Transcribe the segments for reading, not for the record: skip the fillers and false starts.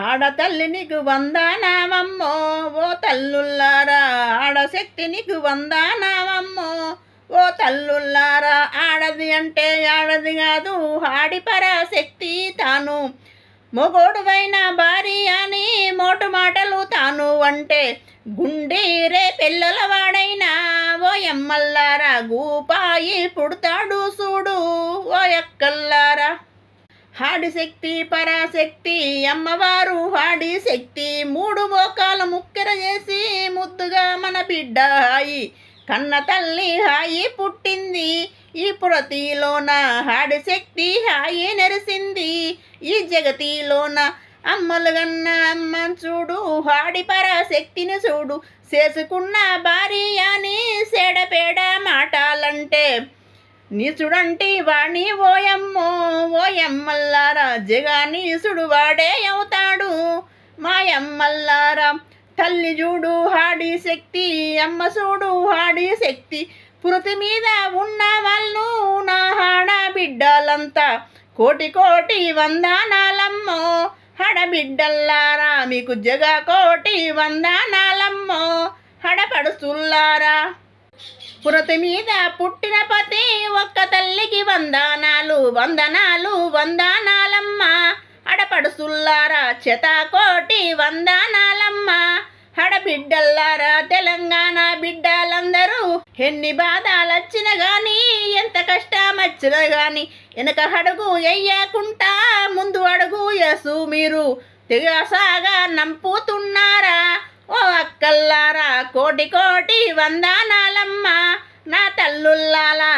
ఆడతల్లి నీకు వందనామమ్మో ఓ తల్లుల్లారా, ఆడశక్తి నీకు వందనామమ్మో ఓ తల్లుల్లారా. ఆడది అంటే ఆడది కాదు, ఆడి పరాశక్తి తాను. మొగోడువైన భార్య అని మోటు మాటలు తాను అంటే, గుండె రే పిల్లల వాడైనా ఓ ఎమ్మల్లారా, గూపాయి పుడతాడు చూడు ఓ ఎక్కల్లారా. హాడి శక్తి పరాశక్తి అమ్మవారు హాడి శక్తి, మూడు మోకాలు ముక్కెర చేసి ముద్దుగా మన బిడ్డ హాయి కన్న తల్లి హాయి పుట్టింది. ఈ పురతిలోన హాడి శక్తి హాయి నెరిసింది. ఈ జగతిలోన అమ్మలు గన్న అమ్మ చూడు, హాడి పరాశక్తిని చూడు. చేసుకున్న భార్య అని సేడపేడ మాటాలంటే, నీచుడంటి వాణి ఓయమ్మో ఓయమ్మల్లారా, జగానీసుడు వాడే అవుతాడు మాయమ్మల్లారా. తల్లి చూడు హాడి శక్తి, అమ్మ చూడు హాడి శక్తి. పురతి మీద ఉన్న వాళ్ళు నా హాడ బిడ్డలంతా కోటి కోటి వందనాలమ్మో. హడబిడ్డల్లారా మీకు జగ కోటి వందనాలమ్మో. హడపడుసుల్లారా, పురతి మీద పుట్టిన పతి ఒక్క తల్లికి వందనాలు వందనాలు వందనాలమ్మా. హడపడుసుల్లారా కోటి వందనాలమ్మా. హడబిడ్డల్లారా తెలంగాణ బిడ్డలందరూ, ఎన్ని బాధలొచ్చినా గాని ఎంత కష్టం వచ్చినా గాని వెనక అడుగు ఎయ్యకుంటా ముందు అడుగు వేసు మీరు తెగసాగా నంపుతున్నారా ఓ అక్కల్లారా. కోటి కోటి వందనాలమ్మా నా తల్లుల్లాలా,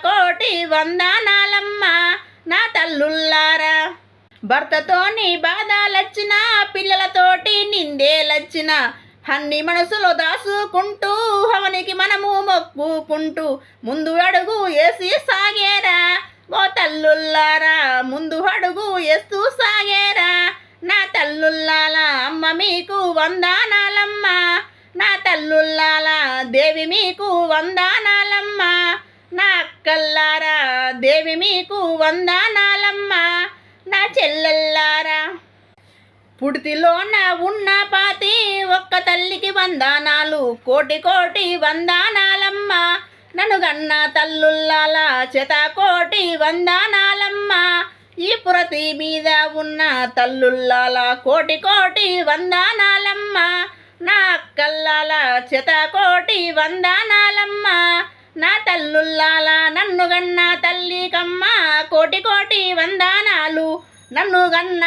కోటి వందనాలమ్మా నా తల్లుల్లారా. భర్తతోని బాధలొచ్చినా పిల్లలతోటి నిందేలొచ్చినా అన్ని మనసులో దాసుకుంటూ అవనికి మనము మొక్కుకుంటూ ముందు అడుగు వేసి సాగేరా ఓ తల్లుల్లారా. ముందు అడుగు వేస్తూ సాగేరా నా తల్లుల్లాలా. అమ్మ మీకు వందనాలమ్మా నా తల్లుల్లాలా, దేవి మీకు వందనాలమ్మా నా అక్కల్లారా. దేవి మీకు వందనాలమ్మా నా చెల్లెల్లారా. పుడితిలోన ఉన్న పాతి ఒక్క తల్లికి వందనాలు, కోటి కోటి వందనాలమ్మా. నన్ను గన్న తల్లుల్లాలా కోటి వందనాలమ్మా. ఈ పురతి మీద ఉన్న తల్లుల్లాలా కోటి కోటి వందనాలమ్మా నా అక్కల్లాలా. కోటి వందనాలమ్మా నా తల్లుల్లాలా. నన్ను గన్న తల్లికమ్మ కోటి కోటి వందనాలు. నన్ను గన్న